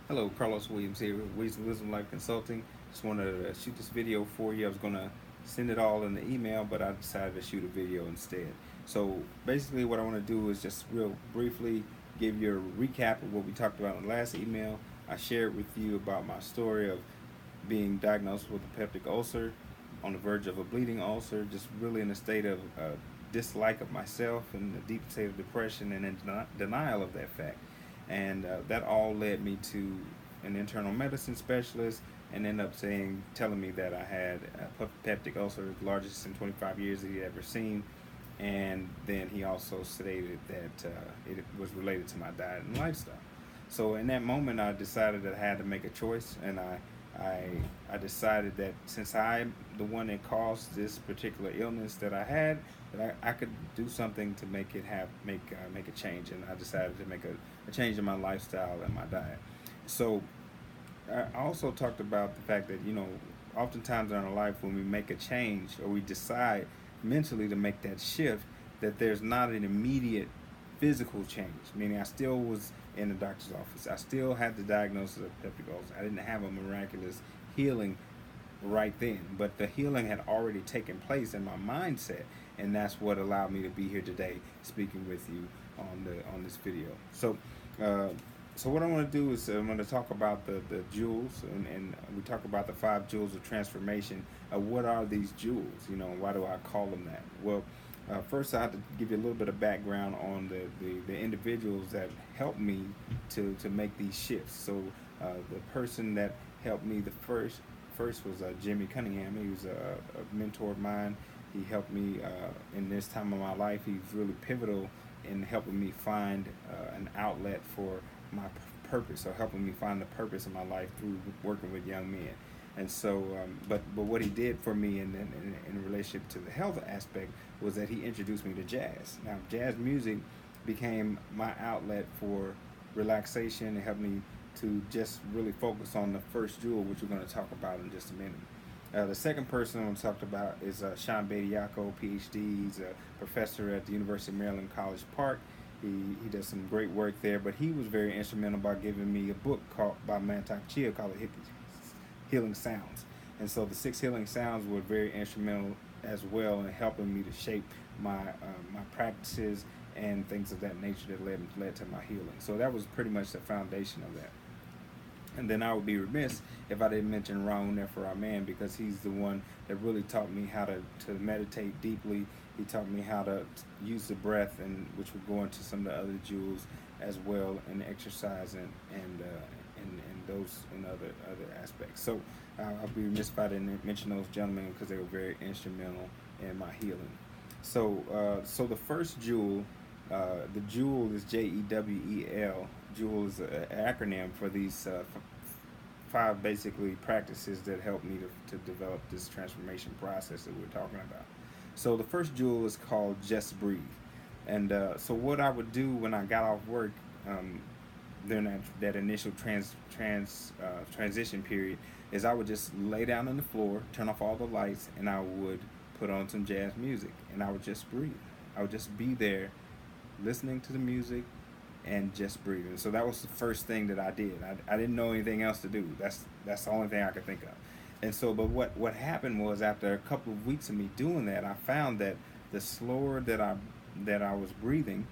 Hello, Carlos Williams here with Wisdom Life Consulting. Just wanted to shoot this video for you. I was going to send it all in the email, but I decided to shoot a video instead. So basically what I want to do is just real briefly give you a recap of what we talked about in the last email. I shared with you about my story of being diagnosed with a peptic ulcer, on the verge of a bleeding ulcer, just really in a state of dislike of myself and a deep state of depression and in denial of that fact. And that all led me to an internal medicine specialist and ended up telling me that I had a peptic ulcer, the largest in 25 years that he'd ever seen. And then he also stated that it was related to my diet and lifestyle. So in that moment, I decided that I had to make a choice, and I, I decided that since I'm the one that caused this particular illness that I had, that I could do something to make a change, and I decided to make a change in my lifestyle and my diet. So I also talked about the fact that oftentimes in our life when we make a change or we decide mentally to make that shift, that there's not an immediate physical change. Meaning, I still was in the doctor's office. I still had the diagnosis of peptic ulcer. I didn't have a miraculous healing right then, but the healing had already taken place in my mindset, and that's what allowed me to be here today speaking with you on this video. Uh, so what I want to do is I'm going to talk about the jewels, and we talk about the 5 jewels of transformation. What are these jewels? Why do I call them that? Well, first I have to give you a little bit of background on the individuals that helped me to make these shifts. So the person that helped me the first was Jimmy Cunningham. He was a mentor of mine. He helped me in this time of my life. He's really pivotal in helping me find an outlet for my purpose, or helping me find the purpose in my life through working with young men. And so, but what he did for me in relationship to the health aspect was that he introduced me to jazz. Now, jazz music became my outlet for relaxation and helped me to just really focus on the first jewel, which we're going to talk about in just a minute. The second person I'm going to talk about is Sean Bediako, PhD. He's a professor at the University of Maryland, College Park. He does some great work there, but he was very instrumental by giving me a book by Mantak Chia called Healing Sounds. And so the 6 healing sounds were very instrumental as well in helping me to shape my practices and things of that nature that led to my healing. So that was pretty much the foundation of that. And then I would be remiss if I didn't mention Raul Nefer, because he's the one that really taught me how to meditate deeply. He taught me how to use the breath, and which would go into some of the other jewels as well, and exercise and those and other aspects. So I'll be remiss if I didn't mention those gentlemen because they were very instrumental in my healing. So the first jewel, the jewel is JEWEL. Jewel is an acronym for these 5 basically practices that help me to develop this transformation process that we're talking about. So the first jewel is called Just Breathe. And so what I would do when I got off work during that initial transition period is I would just lay down on the floor, turn off all the lights, and I would put on some jazz music, and I would just breathe. I would just be there listening to the music and just breathing. So that was the first thing that I did. I didn't know anything else to do. That's the only thing I could think of. And so, but what happened was, after a couple of weeks of me doing that, I found that the slower that I was breathing,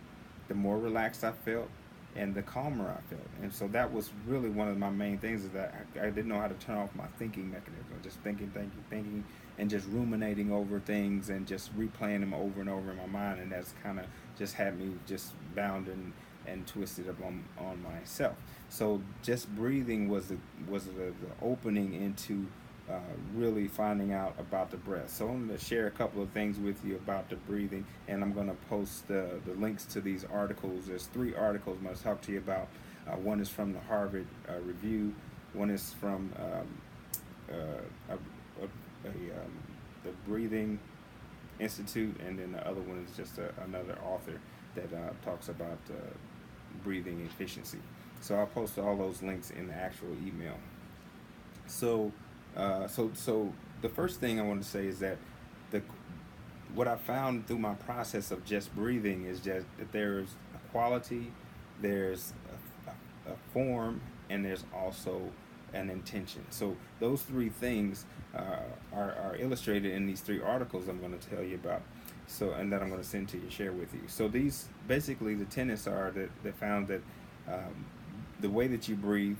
the more relaxed I felt, and the calmer I felt. And so that was really one of my main things, is that I didn't know how to turn off my thinking mechanism. Just thinking, and just ruminating over things and just replaying them over and over in my mind. And that's kind of just had me just bound and twisted up on myself. So just breathing was the opening into really finding out about the breath. So I'm going to share a couple of things with you about the breathing, and I'm going to post the links to these articles. There's 3 articles I'm going to talk to you about. One is from the Harvard Review. One is from the Breathing Institute, and then the other one is just another author that talks about breathing efficiency. So I'll post all those links in the actual email. So so the first thing I want to say is that the what I found through my process of just breathing is just that there's a quality, there's a form, and there's also an intention. So those three things are illustrated in these three articles I'm going to tell you about. So, and that I'm going to send to you, share with you. So these basically the tenets are that they found that the way that you breathe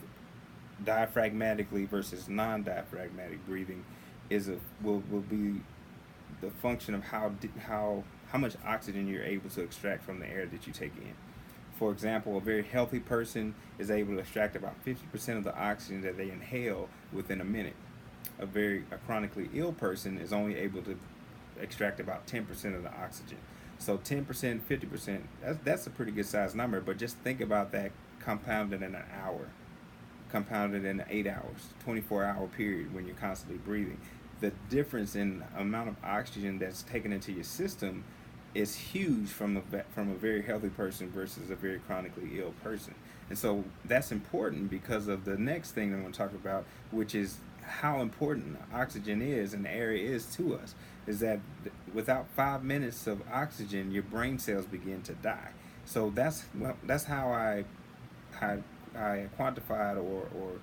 diaphragmatically versus non-diaphragmatic breathing is a will be the function of how much oxygen you're able to extract from the air that you take in. For example, a very healthy person is able to extract about 50% of the oxygen that they inhale within a minute. A chronically ill person is only able to extract about 10% of the oxygen. So 10%, 50%, that's a pretty good size number, but just think about that compounded in an hour, compounded in 8 hours, 24-hour period when you're constantly breathing. The difference in amount of oxygen that's taken into your system is huge from a very healthy person versus a very chronically ill person. And so that's important because of the next thing I'm going to talk about, which is how important oxygen is and the air is to us. Is that without 5 minutes of oxygen, your brain cells begin to die. So that's how I quantified or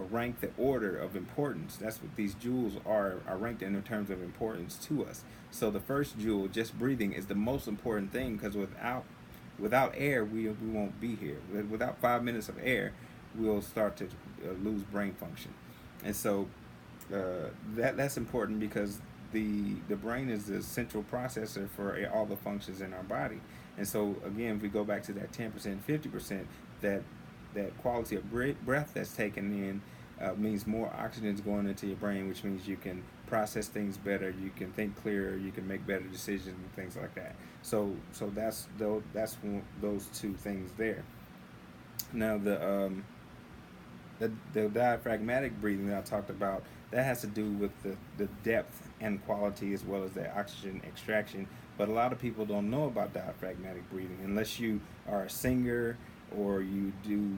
rank the order of importance. That's what these jewels are ranked in terms of importance to us. So the first jewel, just breathing, is the most important thing because without air, we won't be here. Without 5 minutes of air, we'll start to lose brain function. And so that's important because the brain is the central processor for all the functions in our body. And so again, if we go back to that 10%, 50%, that quality of breath that's taken in means more oxygen is going into your brain, which means you can process things better, you can think clearer, you can make better decisions and things like that. So that's those two things there. Now the diaphragmatic breathing that I talked about, that has to do with the depth and quality as well as the oxygen extraction. But a lot of people don't know about diaphragmatic breathing unless you are a singer or you do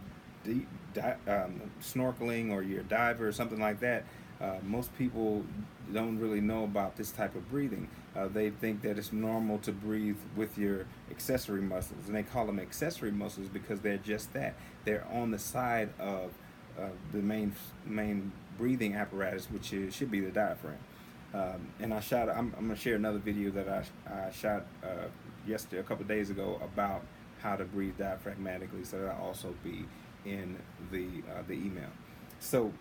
snorkeling or you're a diver or something like that. Most people don't really know about this type of breathing. They think that it's normal to breathe with your accessory muscles, and they call them accessory muscles because they're just that. They're on the side of the main breathing apparatus, which should be the diaphragm. And I'm going to share another video that I shot yesterday, a couple of days ago, about how to breathe diaphragmatically. So that'll also be in the email. So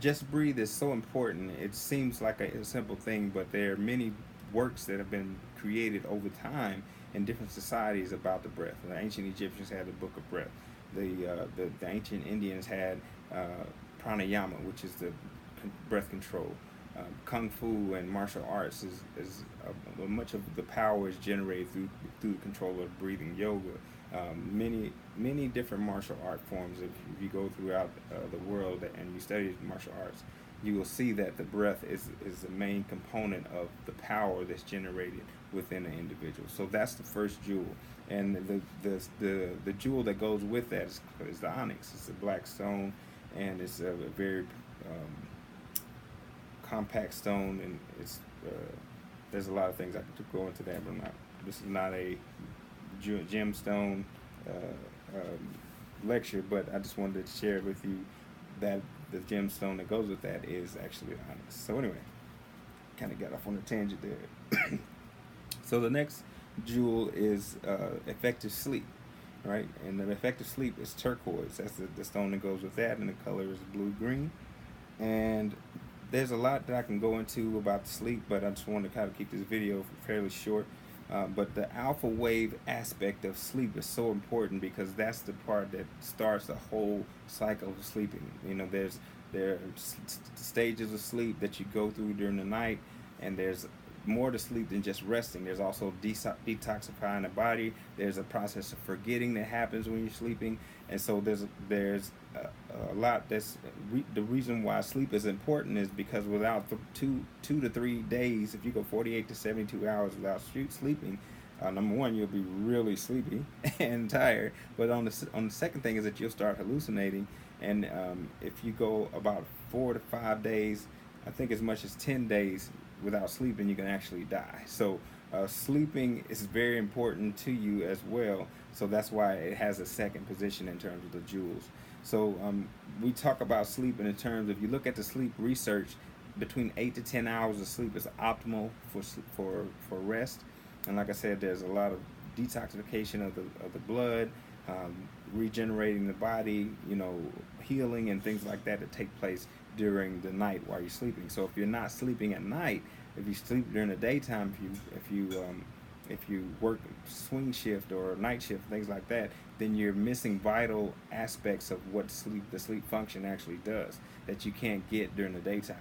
just breathe is so important. It seems like a simple thing, but there are many works that have been created over time in different societies about the breath. The ancient Egyptians had the Book of Breath. The ancient Indians had pranayama, which is the breath control. Kung Fu and martial arts is much of the power is generated through the control of breathing. Yoga, many different martial art forms. If you go throughout the world and you study martial arts, you will see that the breath is the main component of the power that's generated within an individual. So that's the first jewel, and the jewel that goes with that is the onyx. It's a black stone, and it's a very compact stone, and it's there's a lot of things I could go into that, but this is not a gemstone lecture, but I just wanted to share with you that the gemstone that goes with that is actually onyx. So anyway, kind of got off on a tangent there. So the next jewel is effective sleep, right? And the effective sleep is turquoise. That's the stone that goes with that, and the color is blue-green. And there's a lot that I can go into about sleep, but I just want to kind of keep this video fairly short. But the alpha wave aspect of sleep is so important because that's the part that starts the whole cycle of sleeping. You know, there are stages of sleep that you go through during the night, and there's more to sleep than just resting. There's also detoxifying the body. There's a process of forgetting that happens when you're sleeping, and so there's a lot. The reason why sleep is important is because without 2 to 3 days, if you go 48 to 72 hours without sleeping, number one, you'll be really sleepy and tired. But on the second thing is that you'll start hallucinating, and if you go about 4 to 5 days, I think as much as 10 days without sleeping, you can actually die. So sleeping is very important to you as well. So that's why it has a second position in terms of the jewels. So we talk about sleep in terms of, you look at the sleep research, between 8 to 10 hours of sleep is optimal for rest. And like I said, there's a lot of detoxification of the blood, regenerating the body, healing and things like that take place during the night while you're sleeping. So if you're not sleeping at night, if you sleep during the daytime, if you work swing shift or night shift, things like that, then you're missing vital aspects of what the sleep function actually does that you can't get during the daytime.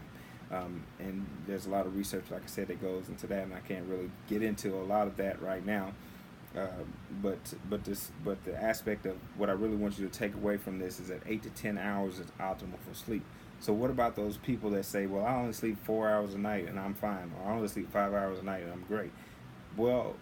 And there's a lot of research, like I said, that goes into that, and I can't really get into a lot of that right now. But the aspect of what I really want you to take away from this is that 8 to 10 hours is optimal for sleep. So what about those people that say, well, I only sleep 4 hours a night and I'm fine, or I only sleep 5 hours a night and I'm great? Well,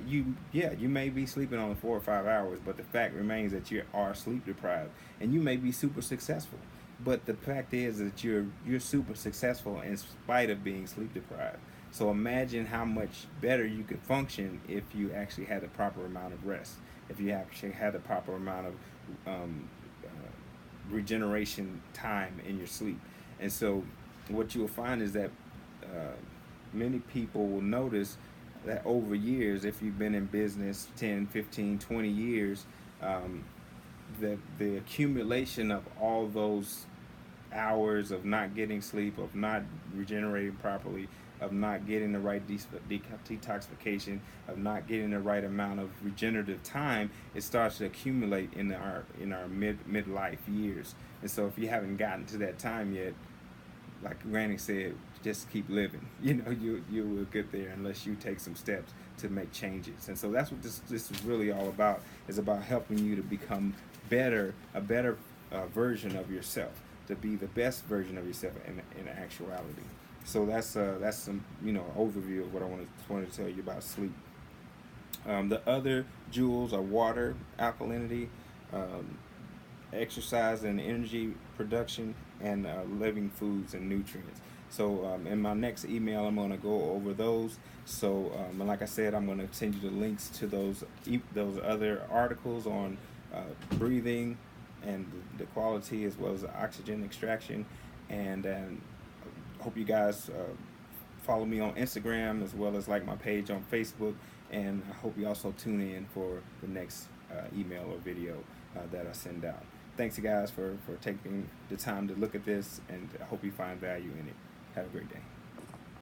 you may be sleeping only 4 or 5 hours, but the fact remains that you are sleep deprived, and you may be super successful. But the fact is that you're super successful in spite of being sleep deprived. So imagine how much better you could function if you actually had the proper amount of rest, if you actually had the proper amount of regeneration time in your sleep. And so what you will find is that many people will notice that over years, if you've been in business 10, 15, 20 years, the accumulation of all those hours of not getting sleep, of not regenerating properly, of not getting the right detoxification, of not getting the right amount of regenerative time, it starts to accumulate in our midlife years. And so if you haven't gotten to that time yet, like Granny said, just keep living. You will get there unless you take some steps to make changes. And so that's what this is really all about. Is about helping you to become a better version of yourself, to be the best version of yourself in actuality. So that's some overview of what I wanted to tell you about sleep. The other jewels are water, alkalinity, exercise and energy production, and living foods and nutrients. So in my next email, I'm going to go over those. So and like I said, I'm going to send you the links to those other articles on breathing and the quality, as well as the oxygen extraction. And hope you guys follow me on Instagram, as well as like my page on Facebook. And I hope you also tune in for the next email or video that I send out. Thanks, you guys, for taking the time to look at this, and I hope you find value in it. Have a great day.